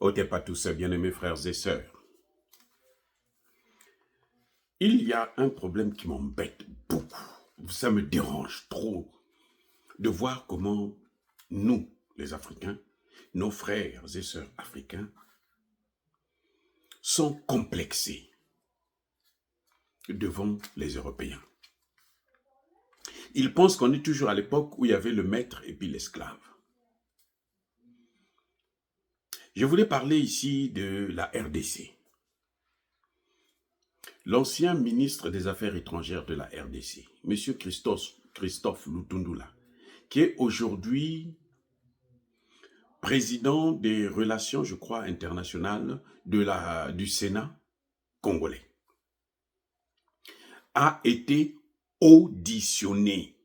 Ôtez pas tous ces bien-aimés frères et sœurs. Il y a un problème qui m'embête beaucoup. Ça me dérange trop de voir comment nous, les Africains, nos frères et sœurs africains, sont complexés devant les Européens. Ils pensent qu'on est toujours à l'époque où il y avait le maître et puis l'esclave. Je voulais parler ici de la RDC. L'ancien ministre des Affaires étrangères de la RDC, M. Christophe Lutundula, qui est aujourd'hui président des relations, je crois, internationales du Sénat congolais, a été auditionné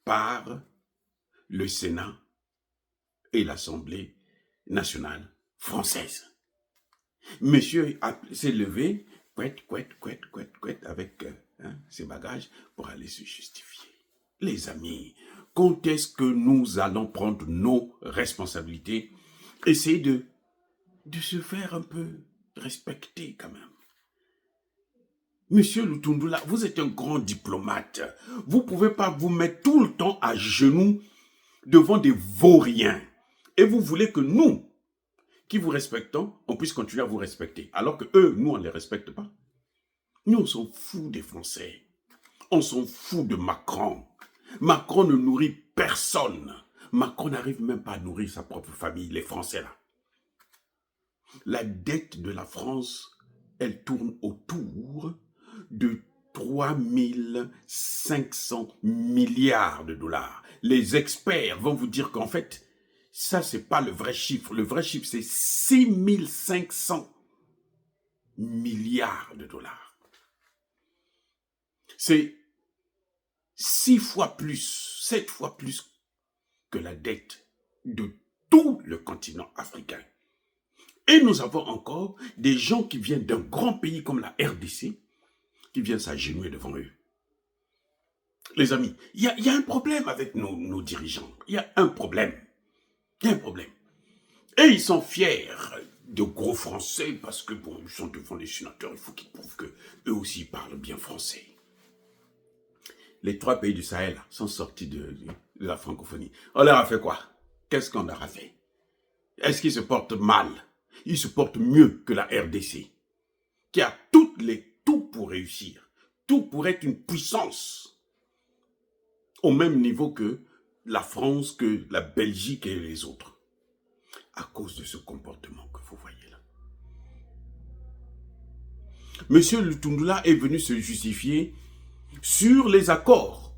par le Sénat et l'Assemblée nationale française. Monsieur s'est levé, avec ses bagages pour aller se justifier. Les amis, quand est-ce que nous allons prendre nos responsabilités, essayer de se faire un peu respecter quand même? Monsieur Lutundula, vous êtes un grand diplomate. Vous ne pouvez pas vous mettre tout le temps à genoux devant des vauriens. Et vous voulez que nous, qui vous respectons, on puisse continuer à vous respecter. Alors que eux, nous, on ne les respecte pas. Nous, on s'en fout des Français. On s'en fout de Macron. Macron ne nourrit personne. Macron n'arrive même pas à nourrir sa propre famille, les Français là. La dette de la France, elle tourne autour de 3500 milliards de dollars. Les experts vont vous dire qu'en fait, ça, ce n'est pas le vrai chiffre. Le vrai chiffre, c'est 6500 milliards de dollars. C'est 6 fois plus, 7 fois plus que la dette de tout le continent africain. Et nous avons encore des gens qui viennent d'un grand pays comme la RDC, qui viennent s'agenouiller devant eux. Les amis, il y a un problème avec nos dirigeants. Il y a un problème. Il y a un problème. Et ils sont fiers de gros français parce que, bon, ils sont devant les sénateurs, il faut qu'ils prouvent qu'eux aussi parlent bien français. Les 3 pays du Sahel sont sortis de la francophonie. On leur a fait quoi? Qu'est-ce qu'on leur a fait? Est-ce qu'ils se portent mal? Ils se portent mieux que la RDC, qui a tout pour réussir, tout pour être une puissance, au même niveau que la France, que la Belgique et les autres, à cause de ce comportement que vous voyez là. Monsieur Lutundula est venu se justifier sur les accords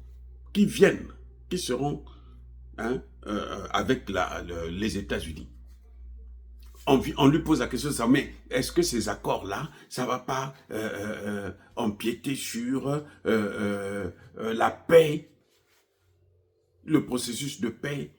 qui viennent, qui seront avec les États-Unis. On lui pose la question, mais est-ce que ces accords-là, ça ne va pas empiéter sur la paix, le processus de paix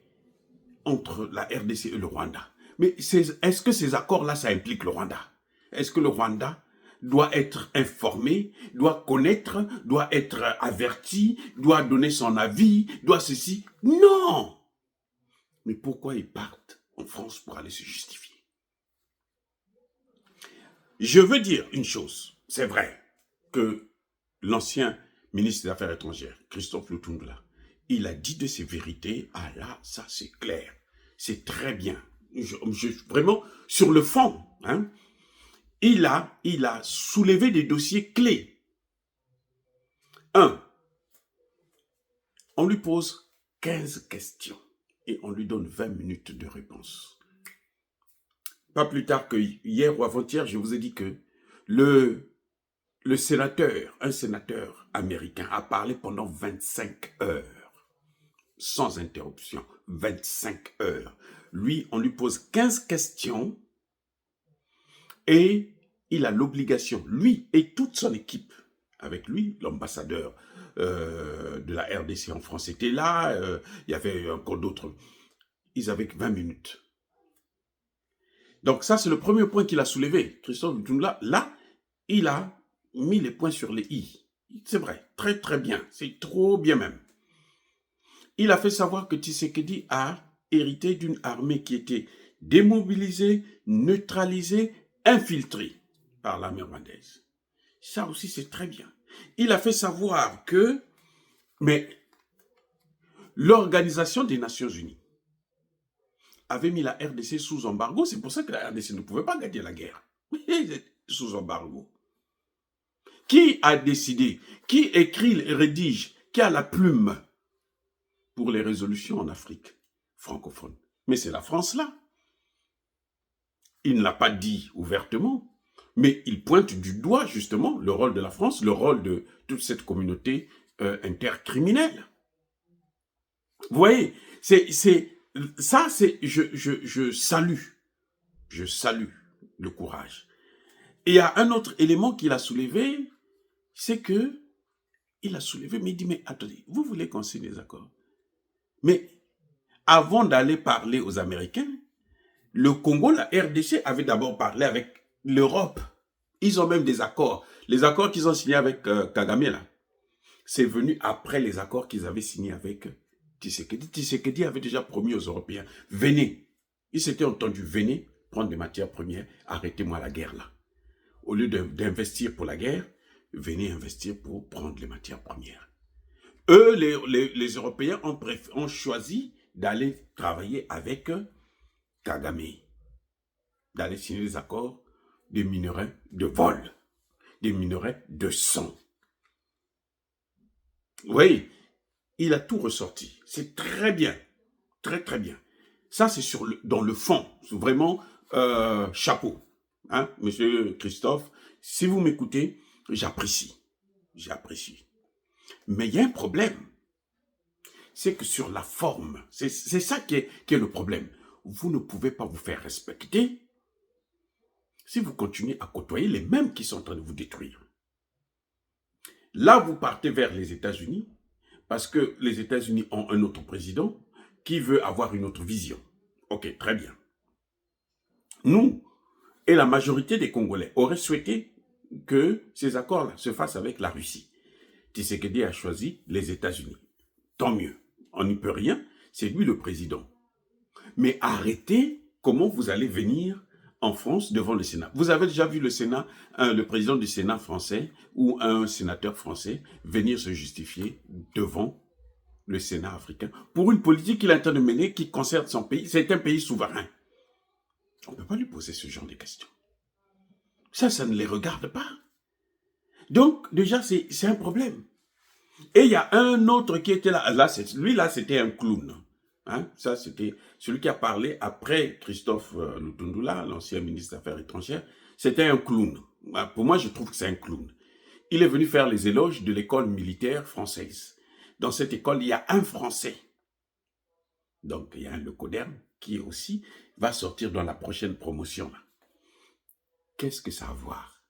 entre la RDC et le Rwanda? Mais est-ce que ces accords-là, ça implique le Rwanda? Est-ce que le Rwanda doit être informé, doit connaître, doit être averti, doit donner son avis, doit ceci? Non! Mais pourquoi ils partent en France pour aller se justifier? Je veux dire une chose, c'est vrai que l'ancien ministre des Affaires étrangères, Christophe Lutundula, il a dit de ses vérités. Ah là, ça c'est clair, c'est très bien. Vraiment, sur le fond, il a soulevé des dossiers clés. 1. On lui pose 15 questions et on lui donne 20 minutes de réponse. Pas plus tard que hier ou avant-hier, je vous ai dit que un sénateur américain a parlé pendant 25 heures, sans interruption, 25 heures. Lui, on lui pose 15 questions et il a l'obligation, lui et toute son équipe, avec lui, l'ambassadeur de la RDC en France était là, il y avait encore d'autres, ils avaient 20 minutes. Donc ça, c'est le premier point qu'il a soulevé. Christophe Lutundula, là, il a mis les points sur les i. C'est vrai, très très bien, c'est trop bien même. Il a fait savoir que Tshisekedi a hérité d'une armée qui était démobilisés, neutralisés, infiltrés par l'armée rwandaise. Ça aussi, c'est très bien. Il a fait savoir que, mais l'Organisation des Nations Unies avait mis la RDC sous embargo. C'est pour ça que la RDC ne pouvait pas gagner la guerre. Sous embargo. Qui a décidé? Qui écrit, rédige? Qui a la plume pour les résolutions en Afrique francophone? Mais c'est la France là. Il ne l'a pas dit ouvertement, mais il pointe du doigt justement le rôle de la France, le rôle de toute cette communauté intercriminelle. Vous voyez, je salue le courage. Et il y a un autre élément qu'il a soulevé, c'est que il a soulevé, mais il dit, mais attendez, vous voulez qu'on signe des accords? Mais avant d'aller parler aux Américains, le Congo, la RDC, avait d'abord parlé avec l'Europe. Ils ont même des accords. Les accords qu'ils ont signés avec Kagame, là, c'est venu après les accords qu'ils avaient signés avec Tshisekedi. Tshisekedi avait déjà promis aux Européens, venez. Ils s'étaient entendus, venez prendre des matières premières, arrêtez-moi la guerre là. Au lieu d'investir pour la guerre, venez investir pour prendre les matières premières. Eux, les Européens ont choisi d'aller travailler avec Kagame, d'aller signer des accords des minerais de vol, des minerais de sang. Oui, il a tout ressorti. C'est très bien, très très bien. Ça, c'est dans le fond, c'est vraiment chapeau. Hein, Monsieur Christophe, si vous m'écoutez, j'apprécie. J'apprécie. Mais il y a un problème. C'est que sur la forme, c'est ça qui est le problème. Vous ne pouvez pas vous faire respecter si vous continuez à côtoyer les mêmes qui sont en train de vous détruire. Là, vous partez vers les États-Unis parce que les États-Unis ont un autre président qui veut avoir une autre vision. Ok, très bien. Nous, et la majorité des Congolais, auraient souhaité que ces accords-là se fassent avec la Russie. Tshisekedi a choisi les États-Unis. Tant mieux. On n'y peut rien. C'est lui le président. Mais arrêtez comment vous allez venir en France devant le Sénat. Vous avez déjà vu le Sénat, le président du Sénat français ou un sénateur français venir se justifier devant le Sénat africain pour une politique qu'il est en train de mener qui concerne son pays. C'est un pays souverain. On ne peut pas lui poser ce genre de questions. Ça ne les regarde pas. Donc, déjà, c'est un problème. Et il y a un autre qui était là. Lui-là, c'était un clown. Hein? Ça, c'était celui qui a parlé après Christophe Lutundula, l'ancien ministre des Affaires étrangères. C'était un clown. Pour moi, je trouve que c'est un clown. Il est venu faire les éloges de l'école militaire française. Dans cette école, il y a un Français. Donc, il y a un Lecoderne qui aussi va sortir dans la prochaine promotion. Qu'est-ce que ça a à voir?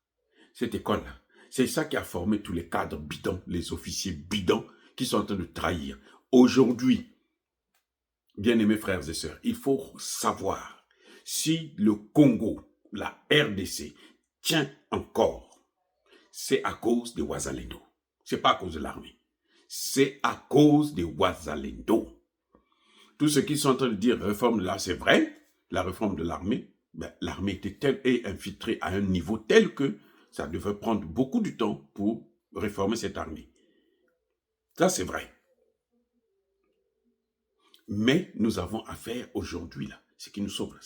Cette école-là, c'est ça qui a formé tous les cadres bidons, les officiers bidons qui sont en train de trahir. Aujourd'hui, bien-aimés frères et sœurs, il faut savoir si le Congo, la RDC, tient encore, c'est à cause des Wazalendo. C'est pas à cause de l'armée. C'est à cause des Wazalendo. Tous ceux qui sont en train de dire réforme là, c'est vrai, la réforme de l'armée, ben, l'armée était telle et infiltrée à un niveau tel que ça devait prendre beaucoup de temps pour réformer cette armée. Ça, c'est vrai. Mais nous avons affaire aujourd'hui, là, ce qui nous sauve,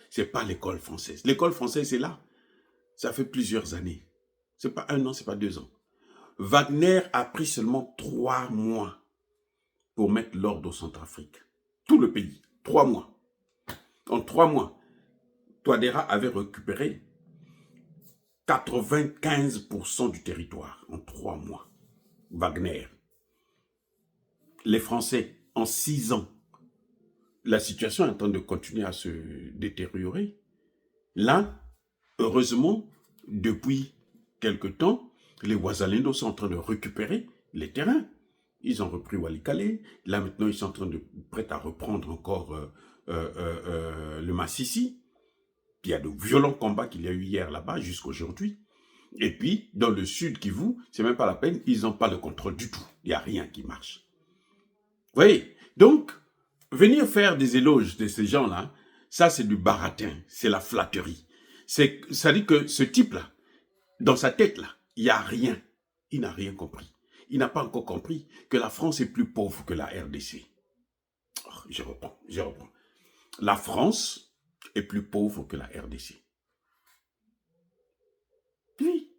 c'est pas l'école française. L'école française est là. Ça fait plusieurs années. C'est pas 1 an, c'est pas 2 ans. Wagner a pris seulement 3 mois pour mettre l'ordre au Centrafrique. Tout le pays. 3 mois. En 3 mois, Touadéra avait récupéré 95% du territoire en 3 mois. Wagner. Les Français, en 6 ans, la situation est en train de continuer à se détériorer. Là, heureusement, depuis quelque temps, les Wazalendo sont en train de récupérer les terrains. Ils ont repris Walikale. Là, maintenant, ils sont en train de prêts à reprendre encore le Massissi. Il y a de violents combats qu'il y a eu hier là-bas jusqu'à aujourd'hui. Et puis, dans le sud Kivu, c'est même pas la peine, ils n'ont pas le contrôle du tout. Il n'y a rien qui marche. Vous voyez? Donc, venir faire des éloges de ces gens-là, Ça, c'est du baratin, c'est la flatterie. Ça dit que ce type-là, dans sa tête-là, il n'y a rien. Il n'a rien compris. Il n'a pas encore compris que la France est plus pauvre que la RDC. Oh, je reprends. La France est plus pauvre que la RDC. Oui,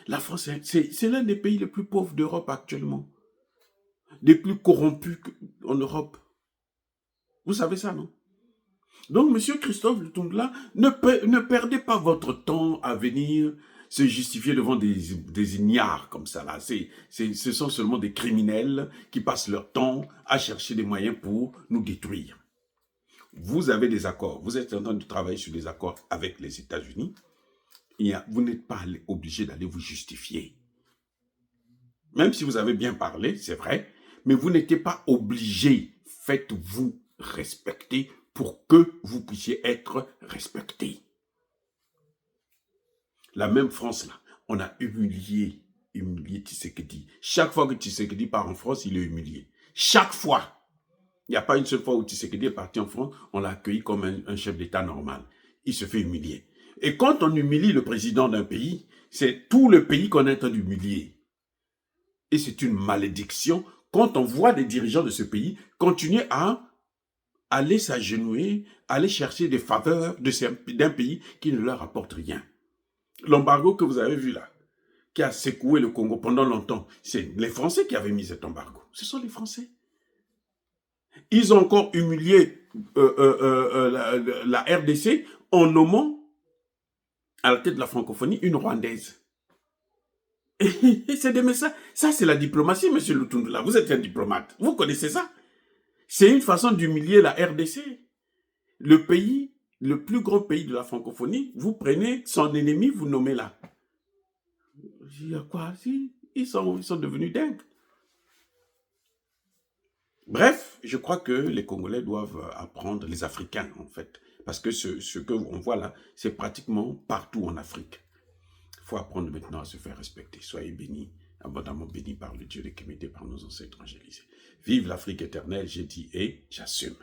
la France, c'est l'un des pays les plus pauvres d'Europe actuellement. Des plus corrompus en Europe. Vous savez ça, non? Donc, monsieur Christophe Lutundula, ne perdez pas votre temps à venir se justifier devant des ignares comme ça. Là. Ce sont seulement des criminels qui passent leur temps à chercher des moyens pour nous détruire. Vous avez des accords. Vous êtes en train de travailler sur des accords avec les États-Unis. Vous n'êtes pas obligé d'aller vous justifier. Même si vous avez bien parlé, c'est vrai, mais vous n'étiez pas obligé. Faites-vous respecter pour que vous puissiez être respecté. La même France, là, on a humilié Tshisekedi. Chaque fois que Tshisekedi part en France, il est humilié. Chaque fois. Il n'y a pas une seule fois où Tshisekedi est parti en France, on l'a accueilli comme un chef d'État normal. Il se fait humilier. Et quand on humilie le président d'un pays, c'est tout le pays qu'on est en train d'humilier. Et c'est une malédiction quand on voit des dirigeants de ce pays continuer à aller s'agenouiller, aller chercher des faveurs d'un pays qui ne leur apporte rien. L'embargo que vous avez vu là, qui a secoué le Congo pendant longtemps, c'est les Français qui avaient mis cet embargo. Ce sont les Français. Ils ont encore humilié la RDC en nommant à la tête de la francophonie une Rwandaise. Et c'est des messages. Ça, c'est la diplomatie, monsieur Lutundula. Vous êtes un diplomate. Vous connaissez ça? C'est une façon d'humilier la RDC. Le pays, le plus grand pays de la francophonie, vous prenez son ennemi, vous nommez là. Il y a quoi? Ils sont devenus dingues. Bref, je crois que les Congolais doivent apprendre, les Africains en fait, parce que ce qu'on voit là, c'est pratiquement partout en Afrique. Il faut apprendre maintenant à se faire respecter. Soyez bénis, abondamment bénis par le Dieu de Kémété, par nos ancêtres angélisés. Vive l'Afrique éternelle, j'ai dit et j'assume.